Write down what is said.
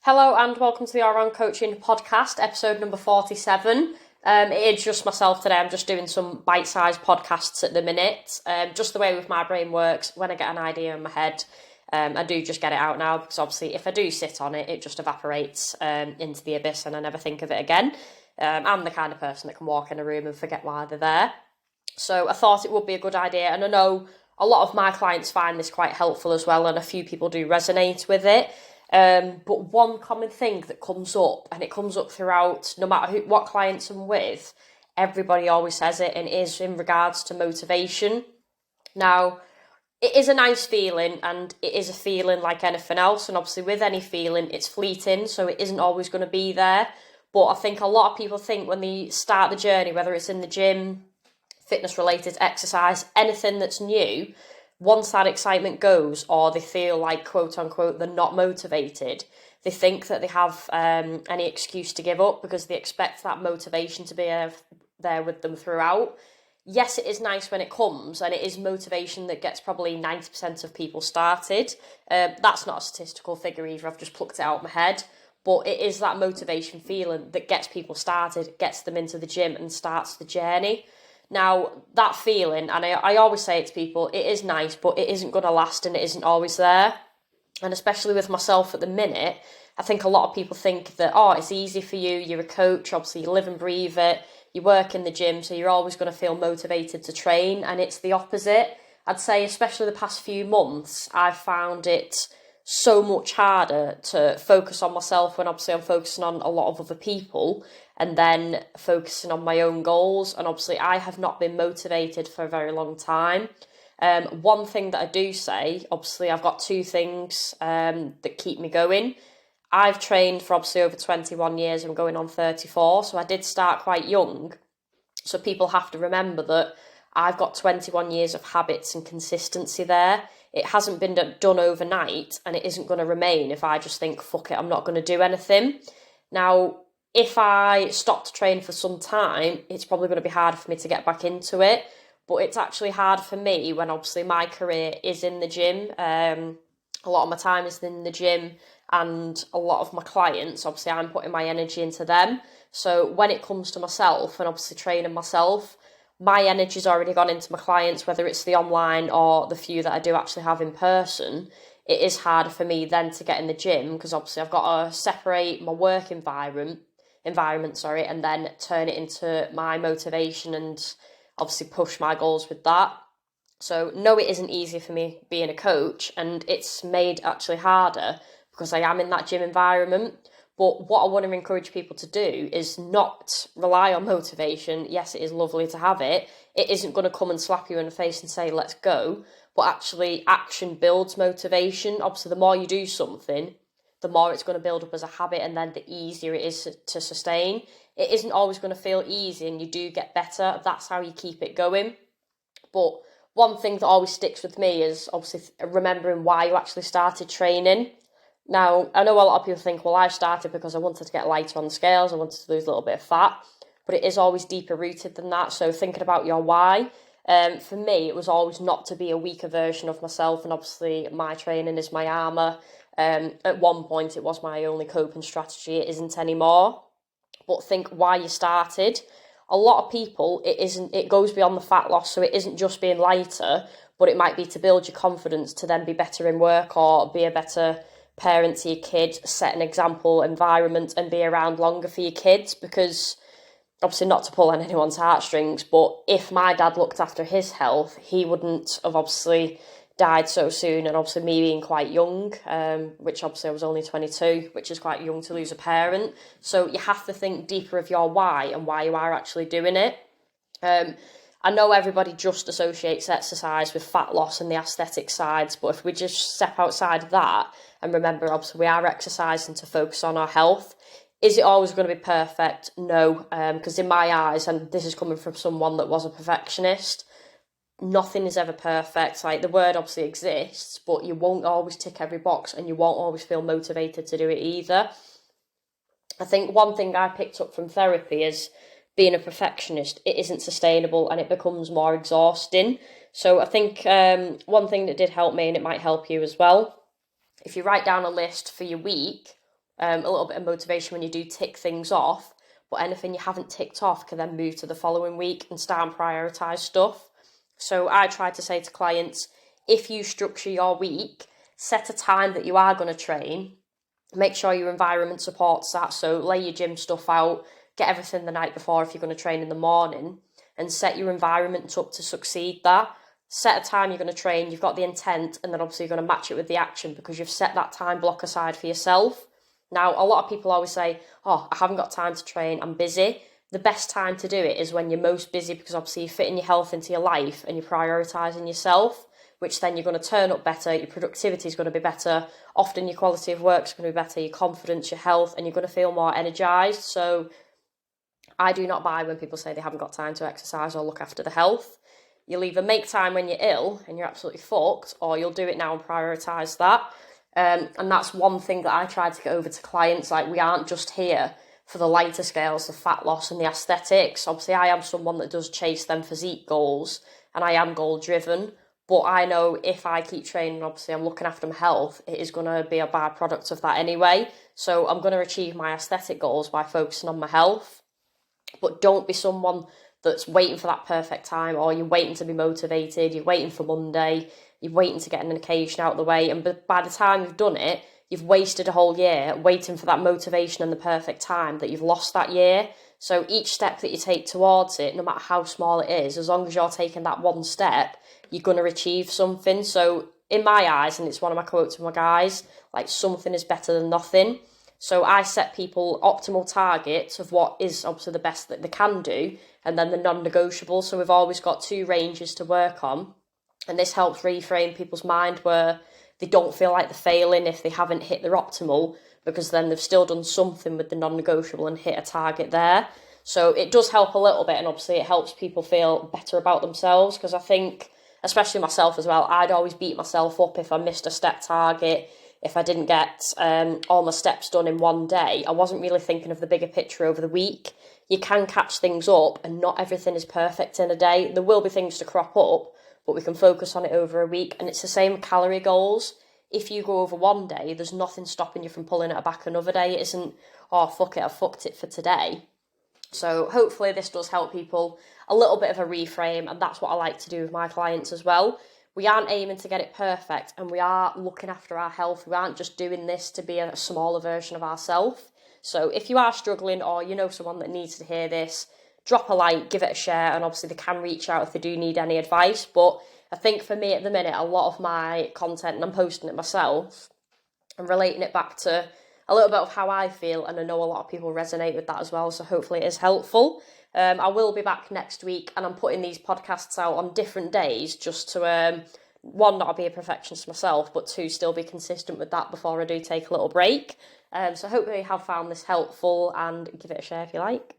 Hello and welcome to the All Round Coaching Podcast, episode number 47. It is just myself today. I'm just doing some bite-sized podcasts at the minute. Just the way with my brain works, when I get an idea in my head, I do just get it out now, because obviously if I do sit on it, it just evaporates into the abyss and I never think of it again. I'm the kind of person that can walk in a room and forget why they're there. So I thought it would be a good idea, and I know a lot of my clients find this quite helpful as well, and a few people do resonate with it. But one common thing that comes up, and it comes up throughout, no matter what clients I'm with, everybody always says it, and it is in regards to motivation. Now, it is a nice feeling, and it is a feeling like anything else, and obviously with any feeling, it's fleeting, so it isn't always going to be there. But I think a lot of people think when they start the journey, whether it's in the gym, fitness-related exercise, anything that's new, once that excitement goes, or they feel like, quote unquote, they're not motivated, they think that they have any excuse to give up because they expect that motivation to be there with them throughout. Yes, it is nice when it comes, and it is motivation that gets probably 90% of people started. That's not a statistical figure either, I've just plucked it out of my head. But it is that motivation feeling that gets people started, gets them into the gym and starts the journey. Now, that feeling, and I always say it to people, it is nice, but it isn't going to last and it isn't always there. And especially with myself at the minute, I think a lot of people think that, it's easy for you, you're a coach, obviously you live and breathe it, you work in the gym, so you're always going to feel motivated to train, and it's the opposite. I'd say, especially the past few months, I've found it so much harder to focus on myself when obviously I'm focusing on a lot of other people and then focusing on my own goals. And obviously I have not been motivated for a very long time. One thing that I do say, obviously I've got two things that keep me going. I've trained for obviously over 21 years. I'm going on 34, so I did start quite young. So people have to remember that I've got 21 years of habits and consistency there. It hasn't been done overnight, and it isn't going to remain if I just think, fuck it, I'm not going to do anything. Now, if I stop to train for some time, it's probably going to be harder for me to get back into it. But it's actually hard for me when obviously my career is in the gym. A lot of my time is in the gym, and a lot of my clients, obviously I'm putting my energy into them. So when it comes to myself and obviously training myself, my energy's already gone into my clients, whether it's the online or the few that I do actually have in person. It is harder for me then to get in the gym because obviously I've got to separate my work environment, and then turn it into my motivation and obviously push my goals with that. So no, it isn't easy for me being a coach, and it's made actually harder because I am in that gym environment. But what I want to encourage people to do is not rely on motivation. Yes, it is lovely to have it. It isn't going to come and slap you in the face and say, let's go. But actually, action builds motivation. Obviously, the more you do something, the more it's going to build up as a habit, and then the easier it is to sustain. It isn't always going to feel easy, and you do get better. That's how you keep it going. But one thing that always sticks with me is obviously remembering why you actually started training. Now, I know a lot of people think, well, I started because I wanted to get lighter on the scales, I wanted to lose a little bit of fat, but it is always deeper rooted than that. So thinking about your why, for me, it was always not to be a weaker version of myself, and obviously my training is my armour. At one point, it was my only coping strategy, it isn't anymore. But think why you started. A lot of people, it goes beyond the fat loss, so it isn't just being lighter, but it might be to build your confidence to then be better in work or be a better parent to your kids, set an example environment and be around longer for your kids. Because obviously, not to pull on anyone's heartstrings, but if my dad looked after his health, he wouldn't have obviously died so soon. And obviously me being quite young, which obviously I was only 22, which is quite young to lose a parent. So you have to think deeper of your why and why you are actually doing it. I know everybody just associates exercise with fat loss and the aesthetic sides, but if we just step outside of that and remember, obviously, we are exercising to focus on our health. Is it always going to be perfect? No, because in my eyes, and this is coming from someone that was a perfectionist, nothing is ever perfect. Like, the word obviously exists, but you won't always tick every box, and you won't always feel motivated to do it either. I think one thing I picked up from therapy is being a perfectionist, it isn't sustainable and it becomes more exhausting. So I think one thing that did help me, and it might help you as well, if you write down a list for your week a little bit of motivation when you do tick things off, but anything you haven't ticked off can then move to the following week and start and prioritise stuff. So I try to say to clients, if you structure your week, set a time that you are going to train, make sure your environment supports that, so lay your gym stuff out, get everything the night before if you're going to train in the morning, and set your environment up to succeed that. Set a time you're going to train, you've got the intent, and then obviously you're going to match it with the action because you've set that time block aside for yourself. Now, a lot of people always say, oh, I haven't got time to train, I'm busy. The best time to do it is when you're most busy, because obviously you're fitting your health into your life and you're prioritising yourself, which then you're going to turn up better, your productivity is going to be better, often your quality of work is going to be better, your confidence, your health, and you're going to feel more energised. So I do not buy when people say they haven't got time to exercise or look after the health. You'll either make time when you're ill and you're absolutely fucked, or you'll do it now and prioritise that. And that's one thing that I try to get over to clients. Like, we aren't just here for the lighter scales, the fat loss and the aesthetics. Obviously, I am someone that does chase them physique goals and I am goal driven. But I know if I keep training, obviously I'm looking after my health, it is going to be a byproduct of that anyway. So I'm going to achieve my aesthetic goals by focusing on my health. But don't be someone that's waiting for that perfect time, or you're waiting to be motivated, you're waiting for Monday, you're waiting to get an occasion out of the way, and by the time you've done it, you've wasted a whole year waiting for that motivation and the perfect time that you've lost that year. So each step that you take towards it, no matter how small it is, as long as you're taking that one step, you're going to achieve something. So in my eyes, and it's one of my quotes with my guys, like, something is better than nothing. So I set people optimal targets of what is obviously the best that they can do, and then the non-negotiable. So we've always got two ranges to work on. And this helps reframe people's mind where they don't feel like they're failing if they haven't hit their optimal, because then they've still done something with the non-negotiable and hit a target there. So it does help a little bit, and obviously it helps people feel better about themselves, because I think, especially myself as well, I'd always beat myself up if I missed a step target, if I didn't get all my steps done in one day. I wasn't really thinking of the bigger picture over the week. You can catch things up, and not everything is perfect in a day. There will be things to crop up, but we can focus on it over a week. And it's the same with calorie goals. If you go over one day, there's nothing stopping you from pulling it back another day. It isn't, oh, fuck it, I fucked it for today. So hopefully this does help people a little bit of a reframe, and that's what I like to do with my clients as well. We aren't aiming to get it perfect, and we are looking after our health. We aren't just doing this to be a smaller version of ourselves. So if you are struggling, or you know someone that needs to hear this, drop a like, give it a share, and obviously they can reach out if they do need any advice. But I think for me at the minute, a lot of my content, and I'm posting it myself, and relating it back to a little bit of how I feel, and I know a lot of people resonate with that as well, so hopefully it is helpful. I will be back next week, and I'm putting these podcasts out on different days just to, one, not be a perfectionist myself, but two, still be consistent with that before I do take a little break. So hopefully you have found this helpful, and give it a share if you like.